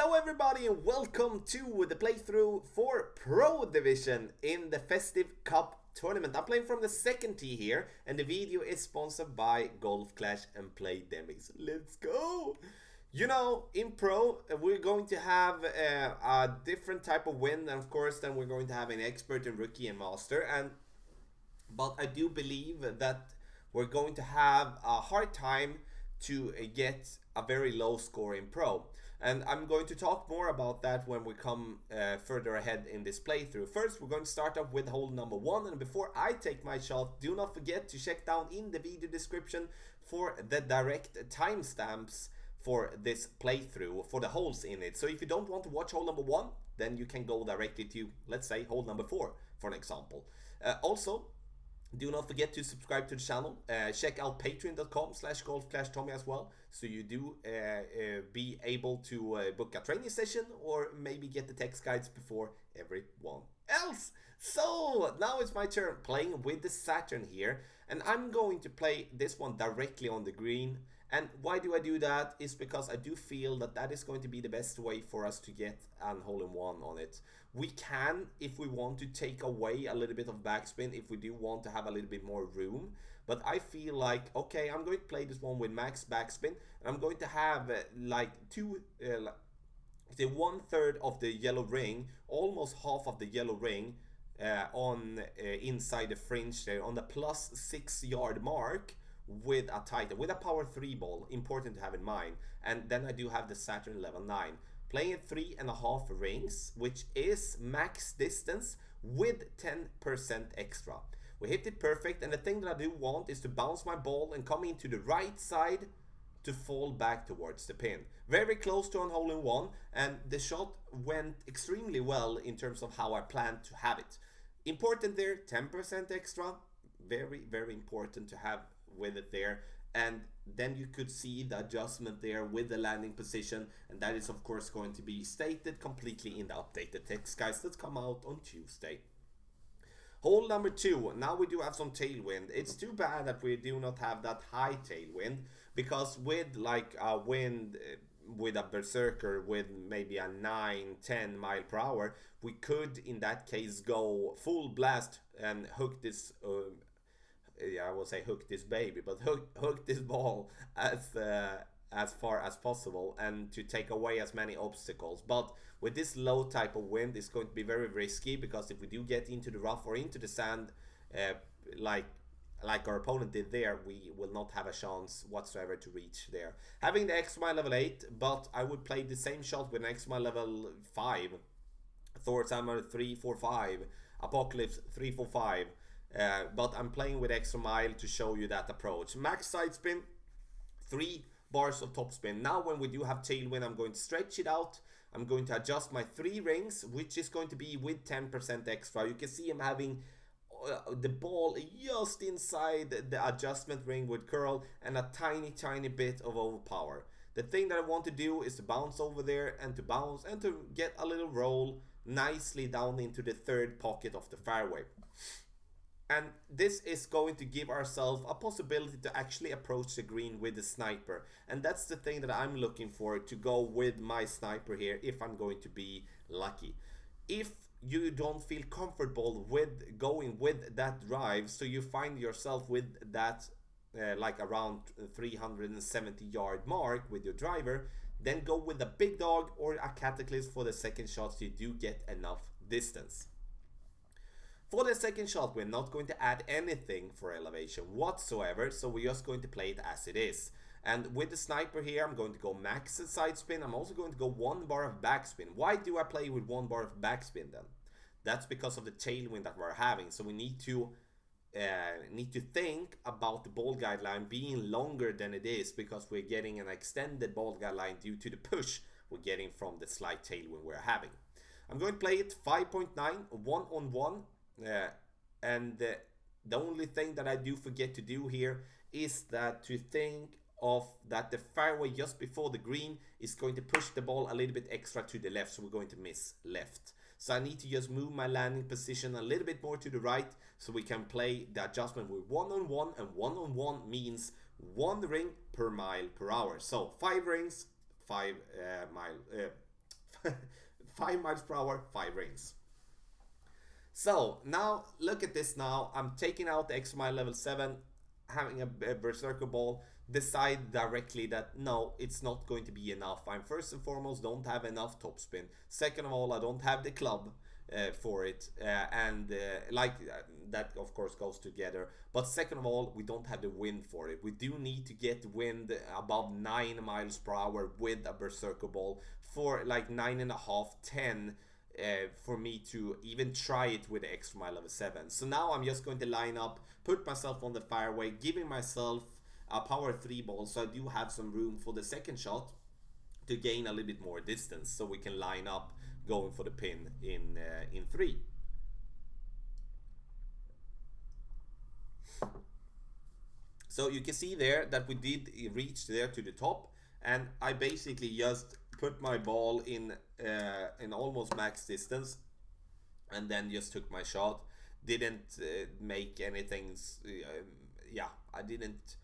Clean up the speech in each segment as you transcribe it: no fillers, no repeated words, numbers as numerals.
Hello everybody and welcome to the playthrough for Pro Division in the Festive Cup Tournament. I'm playing from the second tee here and the video is sponsored by Golf Clash and Play Demics. Let's go! You know, in Pro we're going to have a different type of win, and of course then we're going to have an expert and rookie and master, but I do believe that we're going to have a hard time to get a very low score in Pro. And I'm going to talk more about that when we come further ahead in this playthrough. First, we're going to start off with hole number 1. And before I take my shot, do not forget to check down in the video description for the direct timestamps for this playthrough, for the holes in it. So if you don't want to watch hole number 1, then you can go directly to, let's say, hole number 4, for an example. Also, do not forget to subscribe to the channel. Check out patreon.com/golfclashtommy as well, so you do be able to book a training session or maybe get the text guides before everyone else. So now it's my turn playing with the Saturn here, and I'm going to play this one directly on the green. And why do I do that? Is because I do feel that that is going to be the best way for us to get an hole-in-one on it. We can, if we want to, take away a little bit of backspin, if we do want to have a little bit more room. But I feel like, okay, I'm going to play this one with max backspin, and I'm going to have like the 1/3 of the yellow ring, almost half of the yellow ring on inside the fringe there, on the plus 6 yard mark, with a tighter, with a power 3 ball, important to have in mind. And then I do have the Saturn level 9, playing at 3.5 rings, which is max distance with 10% extra. We hit it perfect, and the thing that I do want is to bounce my ball and come into the right side to fall back towards the pin. Very close to an hole-in-one, and the shot went extremely well in terms of how I planned to have it. Important there, 10% extra, very, very important to have with it there. And then you could see the adjustment there with the landing position, and that is of course going to be stated completely in the updated text guys that come out on Tuesday. Hole number 2, now we do have some tailwind. It's too bad that we do not have that high tailwind, because with like a wind with a berserker with maybe a 9-10 mile per hour, we could in that case go full blast and hook this I will say hook this baby, but hook this ball as far as possible, and to take away as many obstacles. But with this low type of wind, it's going to be very risky, because if we do get into the rough or into the sand, like our opponent did there, we will not have a chance whatsoever to reach there. Having the XMI level 8, but I would play the same shot with an XMI level 5, Thor's Hammer 345, Apocalypse 345. But I'm playing with extra mile to show you that approach. Max side spin, 3 bars of top spin. Now when we do have tailwind, I'm going to stretch it out. I'm going to adjust my 3 rings, which is going to be with 10% extra. You can see I'm having the ball just inside the adjustment ring with curl, and a tiny bit of overpower. The thing that I want to do is to bounce over there, and to bounce and to get a little roll nicely down into the 3rd pocket of the fairway. And this is going to give ourselves a possibility to actually approach the green with the sniper. And that's the thing that I'm looking for, to go with my sniper here if I'm going to be lucky. If you don't feel comfortable with going with that drive, so you find yourself with that like around 370 yard mark with your driver, then go with a big dog or a cataclysm for the second shot, so you do get enough distance. For the second shot, we're not going to add anything for elevation whatsoever, so we're just going to play it as it is. And with the sniper here, I'm going to go max side spin. I'm also going to go 1 bar of backspin. Why do I play with 1 bar of backspin then? That's because of the tailwind that we're having. So we need to think about the ball guideline being longer than it is, because we're getting an extended ball guideline due to the push we're getting from the slight tailwind we're having. I'm going to play it 5.9, 1-on-1. And the only thing that I do forget to do here is that to think of that the fairway just before the green is going to push the ball a little bit extra to the left, so we're going to miss left. So I need to just move my landing position a little bit more to the right, so we can play the adjustment with 1-on-1, and 1-on-1 means 1 ring per mile per hour. So 5 rings, 5 5 miles per hour, 5 rings. So now look at this now. I'm taking out the extra mile level 7, having a berserker ball, decide directly that no, it's not going to be enough. I'm first and foremost don't have enough topspin. Second of all, I don't have the club for it, and that of course goes together. But second of all, we don't have the wind for it. We do need to get wind above 9 miles per hour with a berserker ball for like 9.5, 10 for me to even try it with the extra mile level 7. So now I'm just going to line up, put myself on the fairway, giving myself a power 3 ball, so I do have some room for the second shot to gain a little bit more distance, so we can line up going for the pin in 3. So you can see there that we did reach there to the top, and I basically just put my ball in almost max distance, and then just took my shot. Didn't make anything. Yeah, I didn't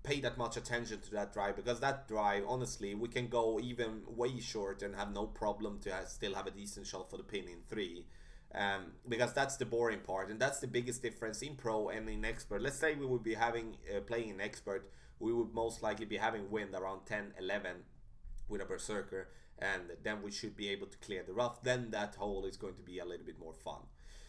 pay that much attention to that drive, because that drive, honestly, we can go even way short and have no problem to still have a decent shot for the pin in 3. Because that's the boring part, and that's the biggest difference in pro and in expert. Let's say we would be having playing in expert, we would most likely be having wind around 10-11 with a berserker, and then we should be able to clear the rough. Then that hole is going to be a little bit more fun.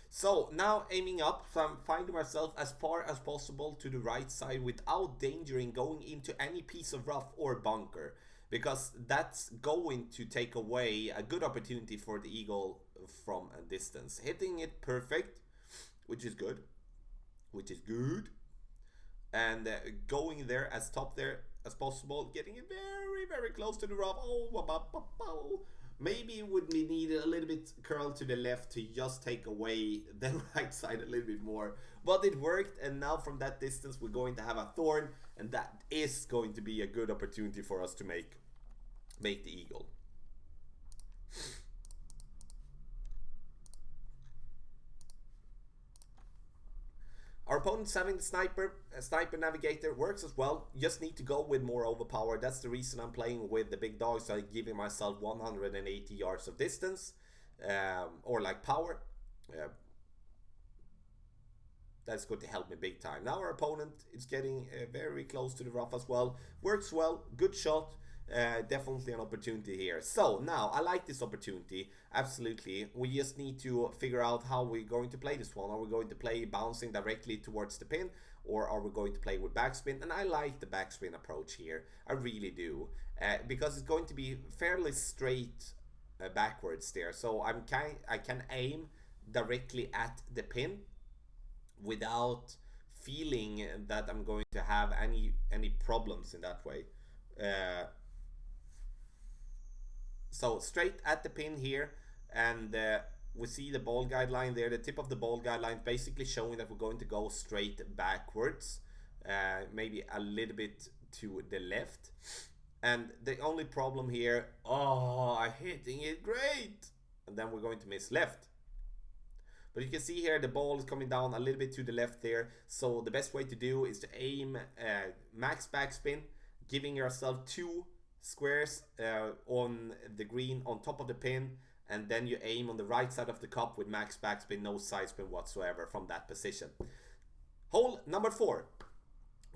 So now aiming up, so I'm finding myself as far as possible to the right side without endangering going into any piece of rough or bunker, because that's going to take away a good opportunity for the eagle from a distance. Hitting it perfect, which is good, and going there as top there as possible, getting it very, very close to the rough. Maybe it would be needed a little bit curl to the left to just take away the right side a little bit more, but it worked. And now from that distance we're going to have a thorn, and that is going to be a good opportunity for us to make the eagle. Our opponent's having the sniper navigator, works as well. Just need to go with more overpower. That's the reason I'm playing with the big dog, so I'm giving myself 180 yards of distance, or like power. That's going to help me big time. Now our opponent is getting very close to the rough as well. Works well, good shot. Definitely an opportunity here. So now I like this opportunity, absolutely. We just need to figure out how we're going to play this one. Are we going to play bouncing directly towards the pin, or are we going to play with backspin? And I like the backspin approach here, I really do, because it's going to be fairly straight backwards there. So I can aim directly at the pin without feeling that I'm going to have any problems in that way. So straight at the pin here, and we see the ball guideline there, the tip of the ball guideline basically showing that we're going to go straight backwards, maybe a little bit to the left. And the only problem here, I'm hitting it great, and then we're going to miss left. But you can see here the ball is coming down a little bit to the left there, so the best way to do is to aim max backspin, giving yourself 2 squares on the green on top of the pin, and then you aim on the right side of the cup with max backspin, no side spin whatsoever from that position. Hole number 4.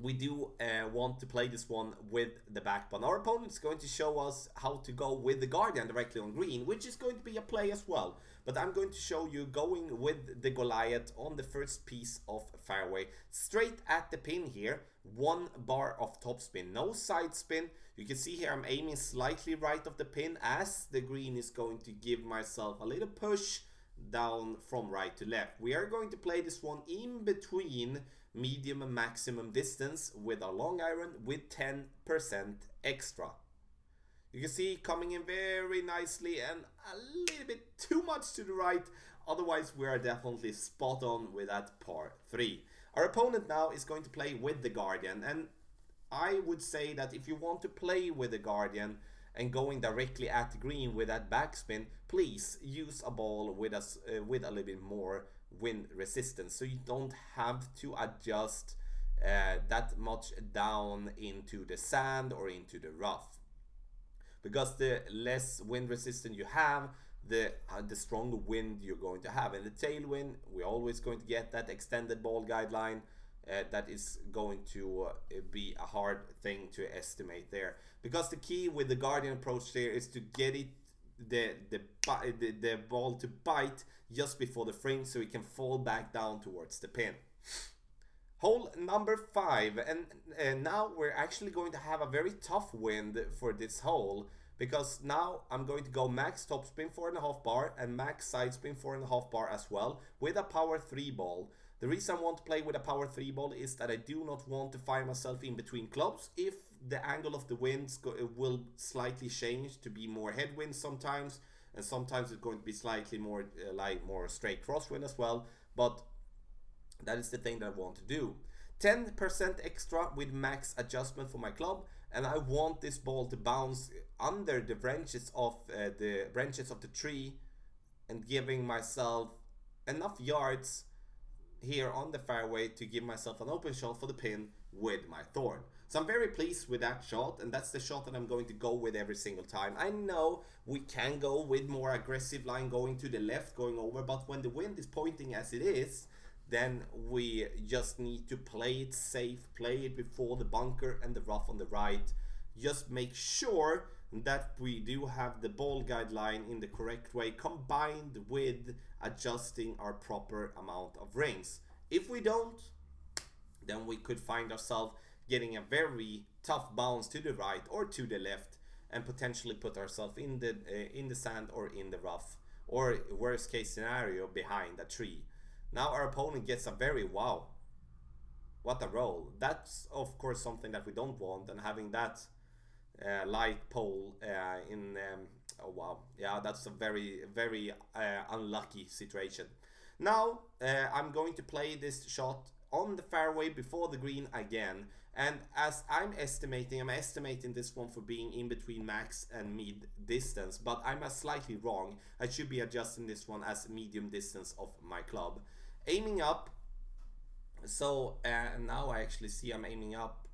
We do want to play this one with the backbone. Our opponent is going to show us how to go with the guardian directly on green, which is going to be a play as well. But I'm going to show you going with the Goliath on the first piece of fairway, straight at the pin here, 1 bar of topspin, no side spin. You can see here I'm aiming slightly right of the pin, as the green is going to give myself a little push down from right to left. We are going to play this one in between medium and maximum distance with a long iron with 10% extra. You can see coming in very nicely and a little bit too much to the right. Otherwise we are definitely spot on with that par 3. Our opponent now is going to play with the guardian, and I would say that if you want to play with the guardian and going directly at the green with that backspin, please use a ball with a little bit more wind resistance, so you don't have to adjust that much down into the sand or into the rough. because the less wind resistant you have, the stronger wind you're going to have. And the tailwind, we're always going to get that extended ball guideline. That is going to be a hard thing to estimate there, because the key with the Guardian approach there is to get it the ball to bite just before the fringe, so it can fall back down towards the pin. Hole number 5, and now we're actually going to have a very tough wind for this hole, because now I'm going to go max topspin 4.5 bar and max side spin 4.5 bar as well with a power 3 ball. The reason I want to play with a power 3 ball is that I do not want to find myself in between clubs if the angle of the winds will slightly change to be more headwind sometimes, and sometimes it's going to be slightly more like more straight crosswind as well. But that is the thing that I want to do. 10% extra with max adjustment for my club, and I want this ball to bounce under the branches of the tree, and giving myself enough yards here on the fairway to give myself an open shot for the pin with my thorn. So I'm very pleased with that shot, and that's the shot that I'm going to go with every single time. I know we can go with more aggressive line going to the left, going over, but when the wind is pointing as it is, then we just need to play it safe, play it before the bunker and the rough on the right. Just make sure that we do have the ball guideline in the correct way, combined with adjusting our proper amount of rings. If we don't, then we could find ourselves getting a very tough bounce to the right or to the left, and potentially put ourselves in the sand or in the rough, or worst case scenario, behind a tree. Now our opponent gets a very wow, what a roll. That's of course something that we don't want, and having that light pole oh wow, yeah, that's a very unlucky situation. Now I'm going to play this shot on the fairway before the green again, and as I'm estimating this one for being in between max and mid distance, but I'm slightly wrong. I should be adjusting this one as medium distance of my club. Aiming up, so now I actually see I'm aiming up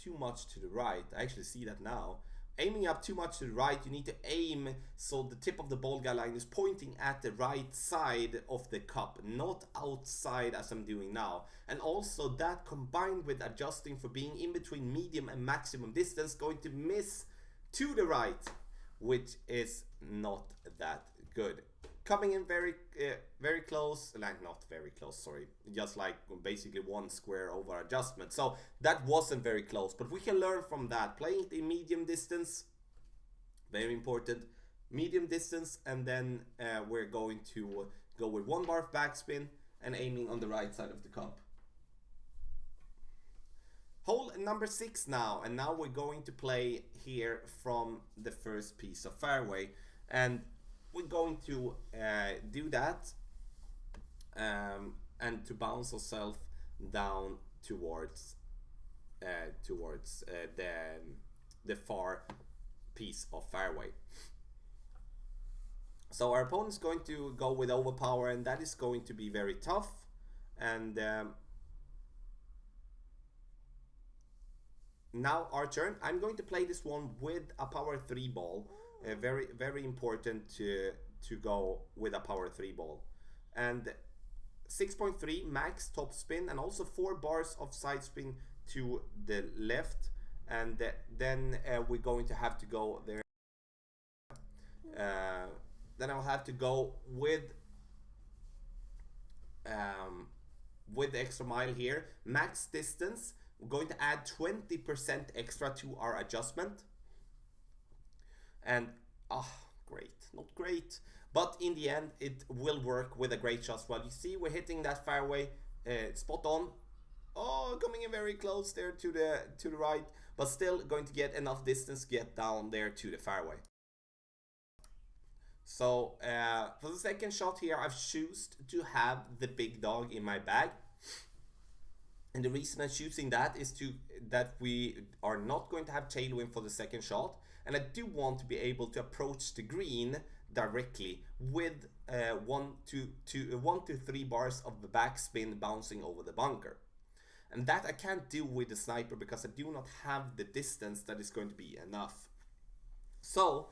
too much to the right. I actually see that now. Aiming up too much to the right, you need to aim so the tip of the ball guideline is pointing at the right side of the cup, not outside as I'm doing now. And also that combined with adjusting for being in between medium and maximum distance, going to miss to the right, which is not that good. Coming in very close, like not very close, sorry, just like basically one square over adjustment. So that wasn't very close, but we can learn from that. Playing it in medium distance, very important, medium distance, and then we're going to go with 1 bar of backspin and aiming on the right side of the cup. Hole number 6 now, and now we're going to play here from the first piece of fairway, and we're going to do that and to bounce ourselves down towards the far piece of fairway. So our opponent's going to go with overpower, and that is going to be very tough. And now our turn. I'm going to play this one with a power 3 ball. Very important to go with a power 3 ball, and 6.3 max top spin, and also 4 bars of side spin to the left, and then we're going to have to go there. Then I'll have to go with the extra mile here. Max distance, we're going to add 20% extra to our adjustment. And great, not great, but in the end it will work with a great shot as well. You see we're hitting that fairway spot on. Oh, coming in very close there to the right, but still going to get enough distance to get down there to the fairway. So for the second shot here, I've chosen to have the big dog in my bag. And the reason I'm choosing that is that we are not going to have tailwind for the second shot, and I do want to be able to approach the green directly with 1 to 3 bars of the backspin bouncing over the bunker. And that I can't do with the sniper because I do not have the distance that is going to be enough. So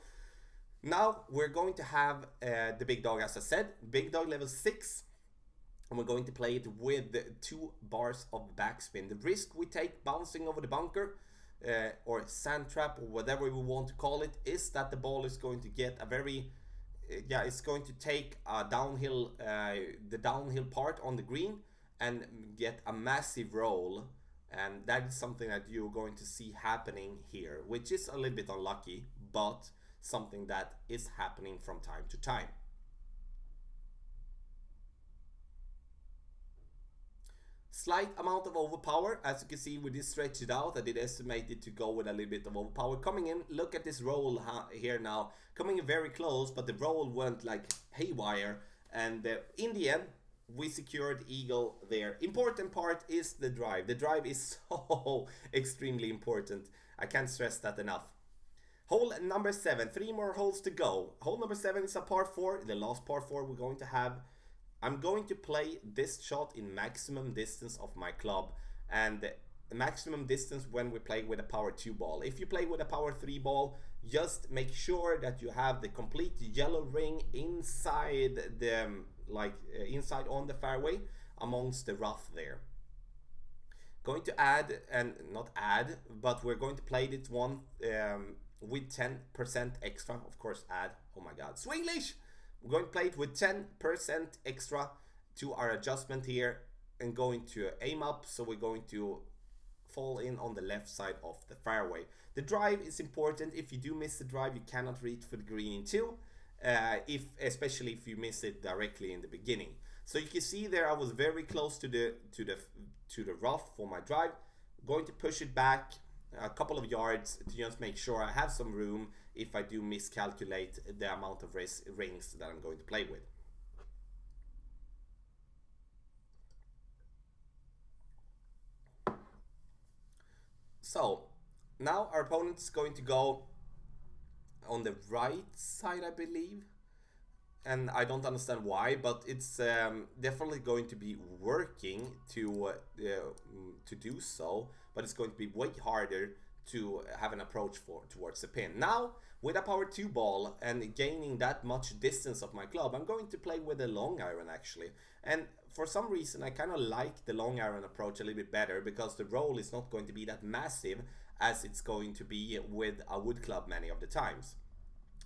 now we're going to have the big dog, as I said, big dog level 6. And we're going to play it with 2 bars of backspin. The risk we take bouncing over the bunker or sand trap or whatever we want to call it is that the ball is going to get a very it's going to take a downhill the downhill part on the green and get a massive roll, and that is something that you're going to see happening here, which is a little bit unlucky, but something that is happening from time to time. Slight amount of overpower, as you can see we did stretch it out. I did estimate it to go with a little bit of overpower. Coming in, look at this roll here now, coming in very close, but the roll went like haywire, and in the end we secured eagle there. Important part is the drive. The drive is so extremely important. I can't stress that enough. Hole number 7, 3 more holes to go. Hole number 7 is a par 4, the last par 4 we're going to have. I'm going to play this shot in maximum distance of my club, and the maximum distance when we play with a power 2 ball. If you play with a power 3 ball, just make sure that you have the complete yellow ring inside the inside on the fairway amongst the rough there. Going to add, and not add, but we're going to play it one with 10% extra. Of course, add. Oh my god, Swinglish! We're going to play it with 10% extra to our adjustment here and going to aim up, so we're going to fall in on the left side of the fairway. The drive is important. If you do miss the drive, you cannot reach for the green in 2, especially if you miss it directly in the beginning. So you can see there I was very close to the rough for my drive. I'm going to push it back a couple of yards to just make sure I have some room if I do miscalculate the amount of rings that I'm going to play with. So now our opponent is going to go on the right side, I believe, and I don't understand why, but it's definitely going to be working to do so, but it's going to be way harder to have an approach towards the pin. Now, with a power 2 ball and gaining that much distance of my club, I'm going to play with a long iron actually. And for some reason, I kind of like the long iron approach a little bit better because the roll is not going to be that massive as it's going to be with a wood club many of the times.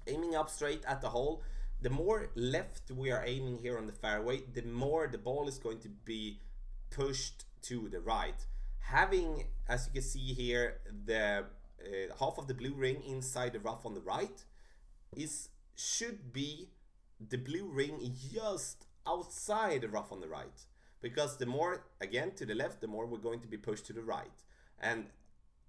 Aiming up straight at the hole, the more left we are aiming here on the fairway, the more the ball is going to be pushed to the right. Having, as you can see here, the half of the blue ring inside the rough on the right should be the blue ring just outside the rough on the right, because the more, again, to the left, the more we're going to be pushed to the right. And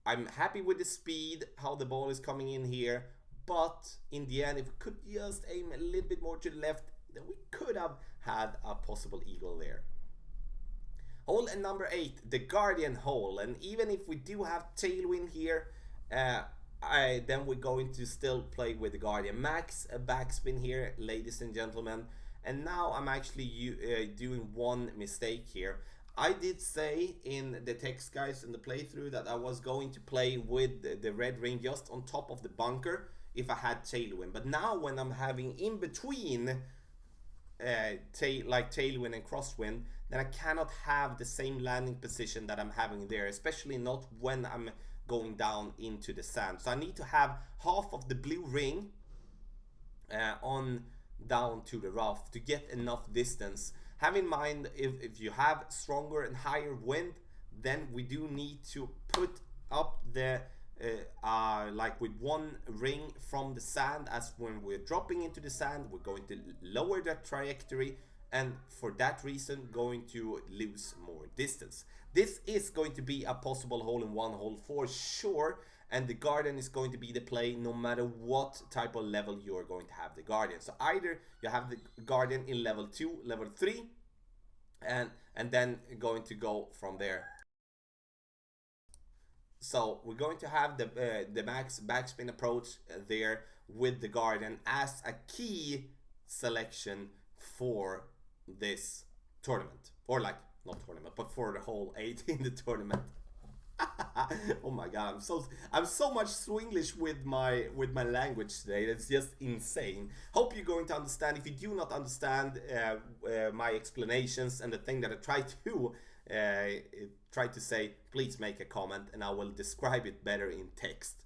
I'm happy with the speed, how the ball is coming in here, but in the end, if we could just aim a little bit more to the left, then we could have had a possible eagle there. Hole number 8, the Guardian hole, and even if we do have tailwind here, then we're going to still play with the Guardian. Max backspin here, ladies and gentlemen, and now I'm actually doing one mistake here. I did say in the text, guys, in the playthrough that I was going to play with the red ring just on top of the bunker if I had tailwind, but now when I'm having in between tailwind and crosswind, then I cannot have the same landing position that I'm having there, especially not when I'm going down into the sand. So I need to have half of the blue ring on down to the rough to get enough distance. Have in mind, if you have stronger and higher wind, then we do need to put up the like with one ring from the sand, as when we're dropping into the sand, we're going to lower that trajectory, and for that reason going to lose more distance. This is going to be a possible hole-in-one hole for sure, and the Guardian is going to be the play no matter what type of level you are going to have the Guardian. So either you have the Guardian in level 2, level 3, and then going to go from there. So we're going to have the max backspin approach there with the Guardian as a key selection for this tournament, or like not tournament, but for the whole 8 in the tournament. Oh my god, I'm so much Swinglish with my language today. That's just insane. Hope you're going to understand. If you do not understand my explanations and the thing that I try to say, please make a comment and I will describe it better in text.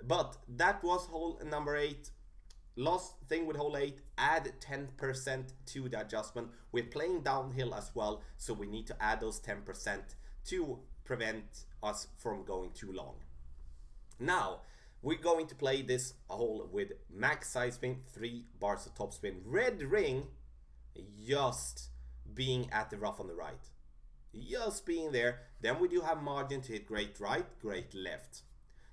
But that was hole number 8. Last thing with hole 8, add 10% to the adjustment. We're playing downhill as well, so we need to add those 10% to prevent us from going too long. Now, we're going to play this hole with max side spin, 3 bars of topspin. Red ring just being at the rough on the right. Just being there. Then we do have margin to hit great right, great left.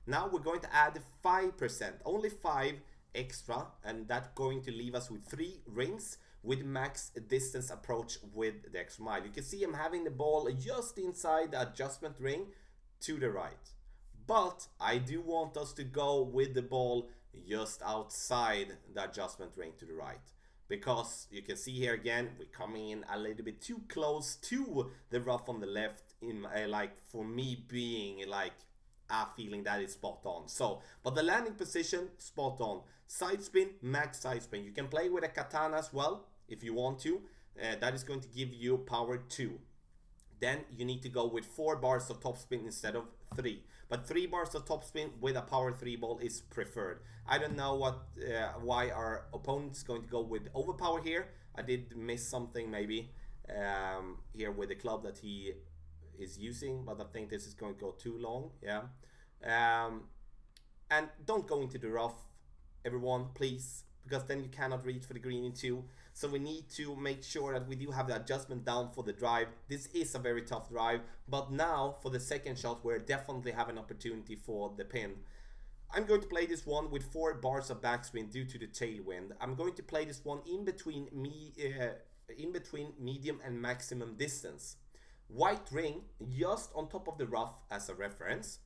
Now we're going to add 5%, only 5 extra, and that's going to leave us with 3 rings with max distance approach with the extra mile. You can see I'm having the ball just inside the adjustment ring to the right. But I do want us to go with the ball just outside the adjustment ring to the right. Because you can see here again, we're coming in a little bit too close to the rough on the left, in like for me being like feeling that is spot on. So, but the landing position, spot on. Side spin, max side spin. You can play with a katana as well if you want to. That is going to give you power 2. Then you need to go with 4 bars of topspin instead of 3. But 3 bars of topspin with a power 3 ball is preferred. I don't know why our opponent is going to go with overpower here. I did miss something maybe here with the club that he is using, but I think this is going to go too long. Yeah. And don't go into the rough, everyone, please, because then you cannot reach for the green in 2. So we need to make sure that we do have the adjustment down for the drive. This is a very tough drive, but now for the second shot we definitely have an opportunity for the pin. I'm going to play this one with 4 bars of backspin due to the tailwind. I'm going to play this one in between medium and maximum distance. White ring just on top of the rough as a reference.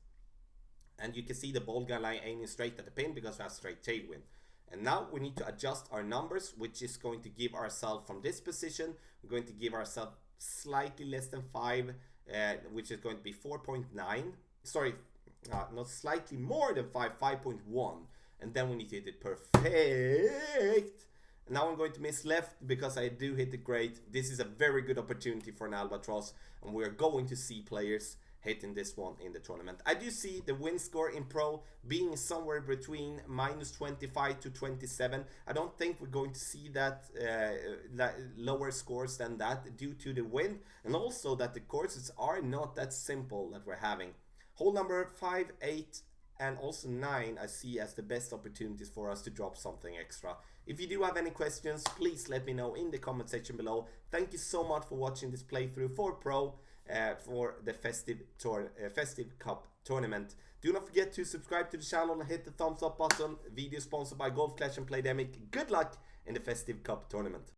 And you can see the ball guy line aiming straight at the pin because we have straight tailwind. And now we need to adjust our numbers, which is going to give ourselves from this position, we're going to give ourselves slightly less than 5, which is going to be 4.9. Sorry, not slightly more than 5, 5.1. And then we need to hit it perfect. Now I'm going to miss left because I do hit it great. This is a very good opportunity for an albatross, and we're going to see players hitting this one in the tournament. I do see the win score in pro being somewhere between -25 to 27. I don't think we're going to see that lower scores than that due to the wind, and also that the courses are not that simple that we're having. Hole number 5, 8 and also 9 I see as the best opportunities for us to drop something extra. If you do have any questions, please let me know in the comment section below. Thank you so much for watching this playthrough for pro for the Festive Cup Tournament. Do not forget to subscribe to the channel and hit the thumbs up button. Video sponsored by Golf Clash and Playdemic. Good luck in the Festive Cup Tournament.